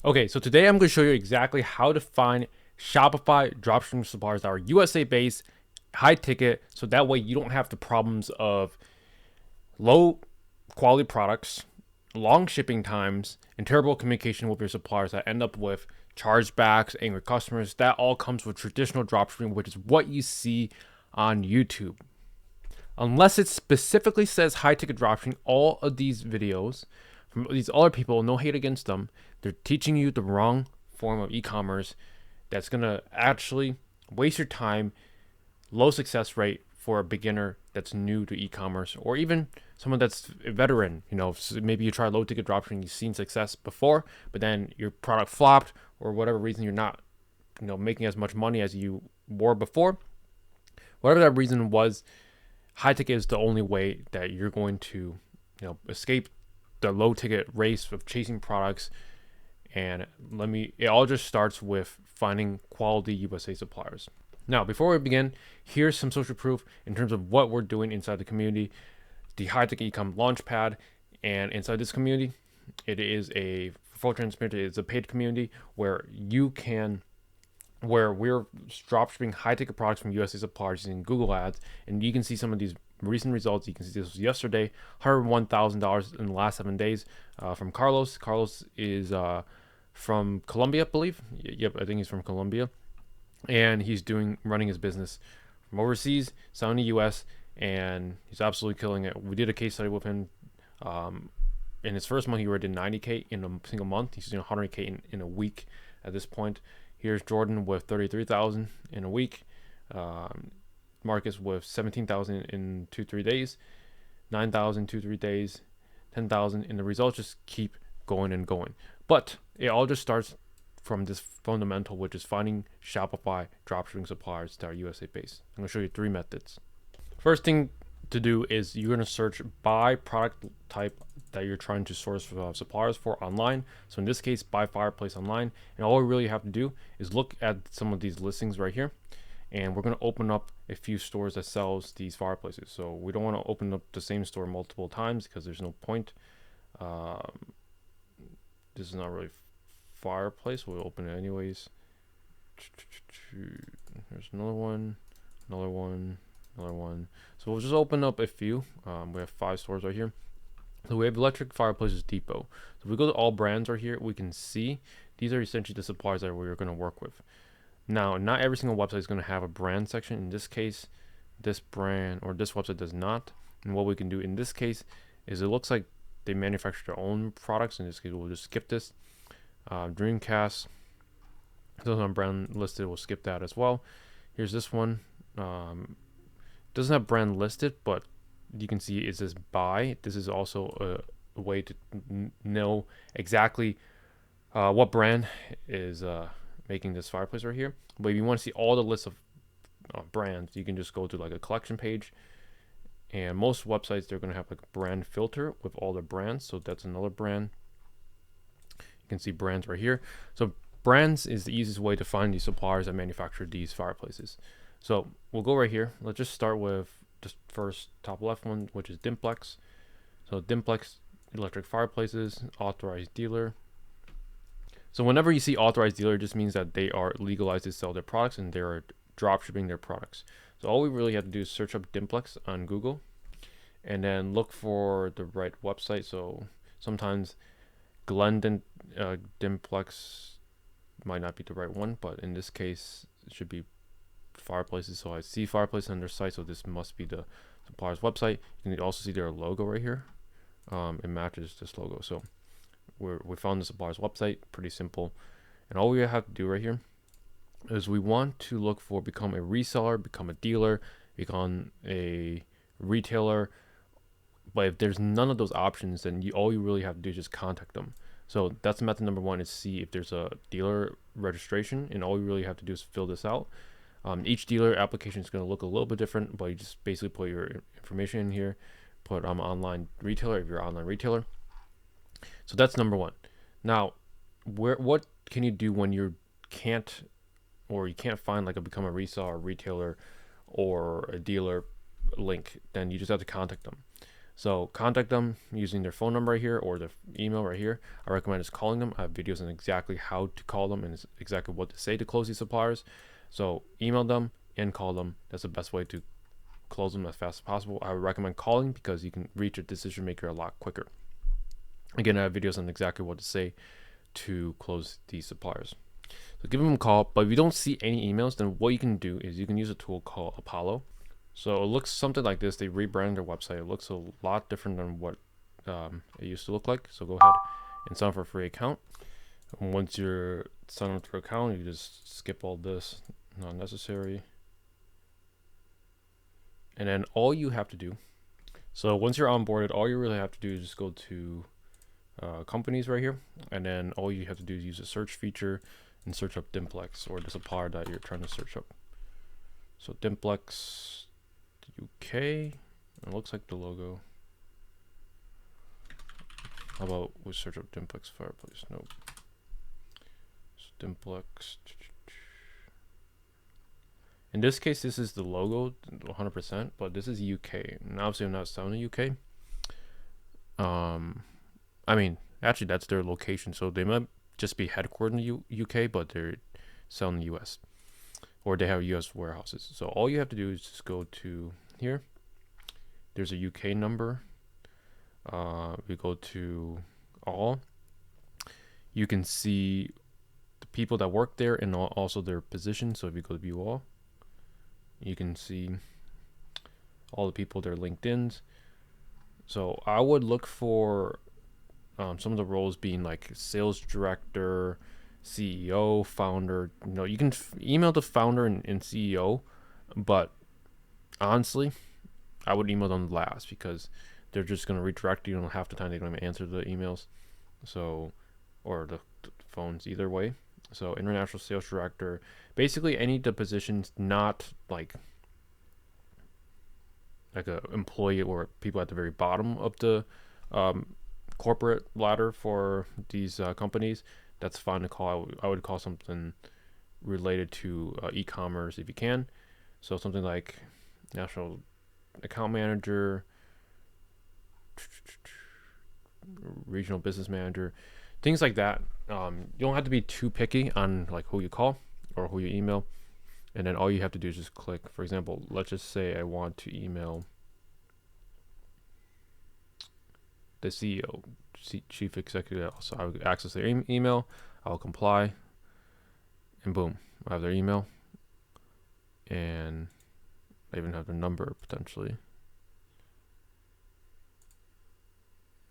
Okay, so today I'm going to show you exactly how to find Shopify dropshipping suppliers that are USA based, high ticket, so that way you don't have the problems of low quality products, long shipping times, and terrible communication with your suppliers that end up with chargebacks, angry customers. That all comes with traditional dropshipping, which is what you see on YouTube. Unless it specifically says high ticket dropshipping, all of these videos from these other people, no hate against them, they're teaching you the wrong form of e-commerce that's gonna actually waste your time, low success rate for a beginner that's new to e-commerce, or even someone that's a veteran. Maybe you tried low ticket dropshipping, you've seen success before, but then your product flopped, or whatever reason you're not, making as much money as you were before. Whatever that reason was, high ticket is the only way that you're going to, escape the low ticket race of chasing products. And it all just starts with finding quality USA suppliers. Now, before we begin, here's some social proof in terms of what we're doing inside the community, the high ticket ecom launchpad. And inside this community, it is a full transparency, it's a paid community where we're dropshipping high ticket products from USA suppliers using Google Ads, and you can see some of these recent results. You can see this was yesterday, $101,000 in the last 7 days from Carlos. Carlos is from Colombia, I believe. Yep, I think he's from Colombia, and he's running his business from overseas, selling to US, and he's absolutely killing it. We did a case study with him. In his first month, he already did 90K in a single month. He's doing 100K in a week at this point. Here's Jordan with 33,000 in a week. Marcus with 17,000 in 2-3 days, 9,000 2-3 days, 10,000, and the results just keep going and going. But it all just starts from this fundamental, which is finding Shopify dropshipping suppliers that are USA based. I'm going to show you 3 methods. First thing to do is you're going to search by product type that you're trying to source suppliers for online. So in this case, by fireplace online. And all we really have to do is look at some of these listings right here, and we're going to open up a few stores that sells these fireplaces. So we don't want to open up the same store multiple times because there's no point. This is not really fireplace. We'll open it anyways. There's another one. So we'll just open up a few. We have 5 stores right here. So we have Electric Fireplaces Depot. So if we go to all brands right here, we can see these are essentially the suppliers that we're going to work with. Now, not every single website is going to have a brand section. In this case, this brand or this website does not. And what we can do in this case is it looks like they manufacture their own products. In this case, we'll just skip this. Dreamcast, those on brand listed, we'll skip that as well. Here's this one. Doesn't have brand listed, but you can see it says buy. This is also a way to know exactly what brand is making this fireplace right here. But if you want to see all the list of brands, you can just go to like a collection page. And most websites, they're going to have like a brand filter with all the brands. So that's another brand. You can see brands right here. So brands is the easiest way to find these suppliers that manufacture these fireplaces. So we'll go right here. Let's just start with the first top left one, which is Dimplex. So Dimplex Electric Fireplaces, authorized dealer. So whenever you see authorized dealer, it just means that they are legalized to sell their products and they're drop shipping their products. So all we really have to do is search up Dimplex on Google and then look for the right website. So sometimes Glendon Dimplex might not be the right one, but in this case, it should be fireplaces. So I see fireplaces on their site, so this must be the supplier's website. You can also see their logo right here. It matches this logo. So we found the supplier's website. Pretty simple. And all we have to do right here is we want to look for become a reseller, become a dealer, become a retailer. But if there's none of those options, then all you really have to do is just contact them. So that's method number 1, is see if there's a dealer registration, and all you really have to do is fill this out. Each dealer application is going to look a little bit different, but you just basically put your information in here. Put online retailer if you're an online retailer. So that's number 1. Now, what can you do when you can't find like a become a reseller, retailer, or a dealer link? Then you just have to contact them. So contact them using their phone number right here or their email right here. I recommend just calling them. I have videos on exactly how to call them and exactly what to say to close these suppliers. So email them and call them. That's the best way to close them as fast as possible. I would recommend calling because you can reach a decision maker a lot quicker. Again, I have videos on exactly what to say to close these suppliers. So give them a call, but if you don't see any emails, then what you can do is you can use a tool called Apollo. So it looks something like this. They rebranded their website. It looks a lot different than what it used to look like. So go ahead and sign up for a free account. And once you're signed up for an account, you just skip all this, not necessary. And then all you have to do, so once you're onboarded, all you really have to do is just go to companies right here. And then all you have to do is use the search feature and search up Dimplex or the supplier that you're trying to search up. So Dimplex UK, it looks like the logo. How about we search up Dimplex fireplace? Nope. So Dimplex. In this case, this is the logo 100%, but this is UK. And obviously, I'm not selling the UK. I mean, actually, that's their location, so they might just be headquartered in the UK, but they're selling in the US, or they have US warehouses. So all you have to do is just go to here. There's a UK number. We go to all. You can see the people that work there and also their position. So if you go to view all, you can see all the people, their LinkedIn's. So I would look for some of the roles being like sales director, CEO, founder. You know, you can email the founder and CEO, but honestly, I would email them last because they're just going to redirect you, and half the time they don't even answer the emails, so, or the phones, either way. So international sales director, basically any of the positions not like a employee or people at the very bottom of the corporate ladder for these companies. That's fine to call. I would call something related to e-commerce if you can. So something like national account manager, regional business manager, things like that. You don't have to be too picky on like who you call or who you email. And then all you have to do is just click. For example, let's just say I want to email the CEO, chief executive. So I would access their email. I'll comply, and boom, I have their email, and I even have their number potentially.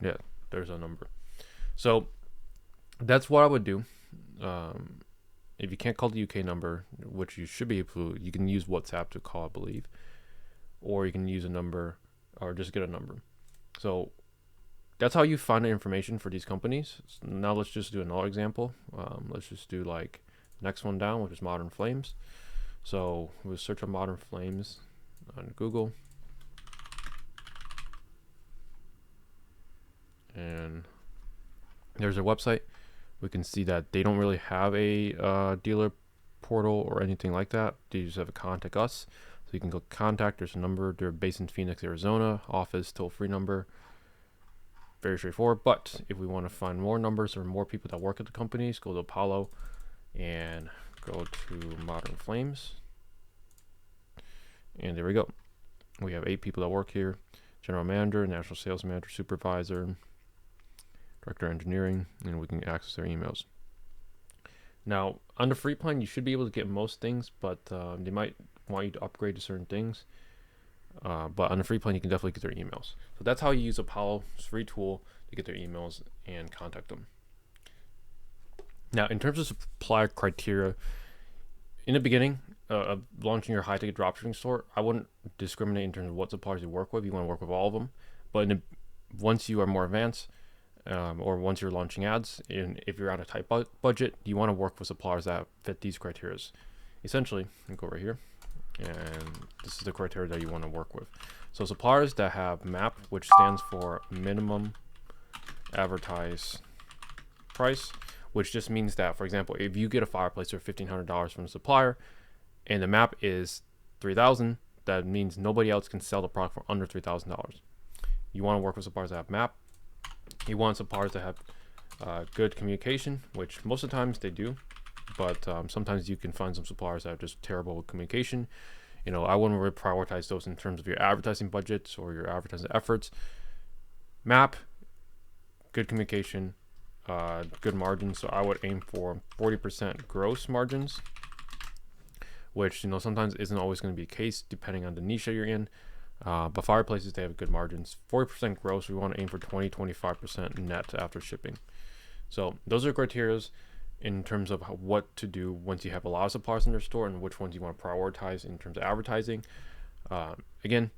Yeah, there's a number. So that's what I would do. If you can't call the UK number, which you should be able to, you can use WhatsApp to call, I believe, or you can use a number or just get a number. So that's how you find the information for these companies. So now let's just do another example. Let's just do like next one down, which is Modern Flames. So we'll search on Modern Flames on Google. And there's their website. We can see that they don't really have a dealer portal or anything like that. They just have a contact us. So you can go contact. There's a number. They're based in Phoenix, Arizona. Office, toll-free number. Very straightforward. But if we want to find more numbers or more people that work at the companies, go to Apollo and go to Modern Flames. And there we go. We have 8 people that work here. General manager, national sales manager, supervisor, director of engineering, and we can access their emails. Now, on the free plan, you should be able to get most things, but they might want you to upgrade to certain things. But on the free plan, you can definitely get their emails. So that's how you use Apollo's free tool to get their emails and contact them. Now, in terms of supplier criteria, in the beginning of launching your high-ticket dropshipping store, I wouldn't discriminate in terms of what suppliers you work with. You want to work with all of them. But once you are more advanced, or once you're launching ads, and if you're on a tight budget, you want to work with suppliers that fit these criteria. Essentially, you go right here, and this is the criteria that you want to work with. So suppliers that have MAP, which stands for minimum advertised price, which just means that, for example, if you get a fireplace for $1,500 from a supplier, and the MAP is $3,000, that means nobody else can sell the product for under $3,000. You want to work with suppliers that have map. You want suppliers that have good communication, which most of the times they do, but sometimes you can find some suppliers that are just terrible with communication. I wouldn't really prioritize those in terms of your advertising budgets or your advertising efforts. Map, good communication, good margins. So I would aim for 40% gross margins, which sometimes isn't always going to be the case depending on the niche that you're in. But fireplaces, they have good margins. 40% gross, we want to aim for 20-25% net after shipping. So those are criteria in terms of what to do once you have a lot of suppliers in your store and which ones you want to prioritize in terms of advertising. Again,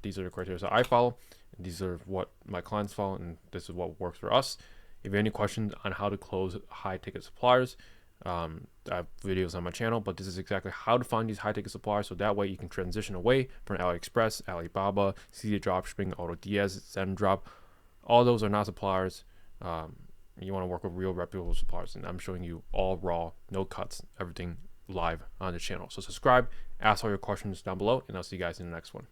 these are the criteria that I follow. These are what my clients follow, and this is what works for us. If you have any questions on how to close high ticket suppliers, I have videos on my channel, but this is exactly how to find these high ticket suppliers, so that way you can transition away from AliExpress, Alibaba, CD Dropshipping, AutoDS, SendDrop. All those are not suppliers. You want to work with real reputable suppliers, and I'm showing you all raw, no cuts, everything live on the channel. So subscribe, ask all your questions down below, and I'll see you guys in the next one.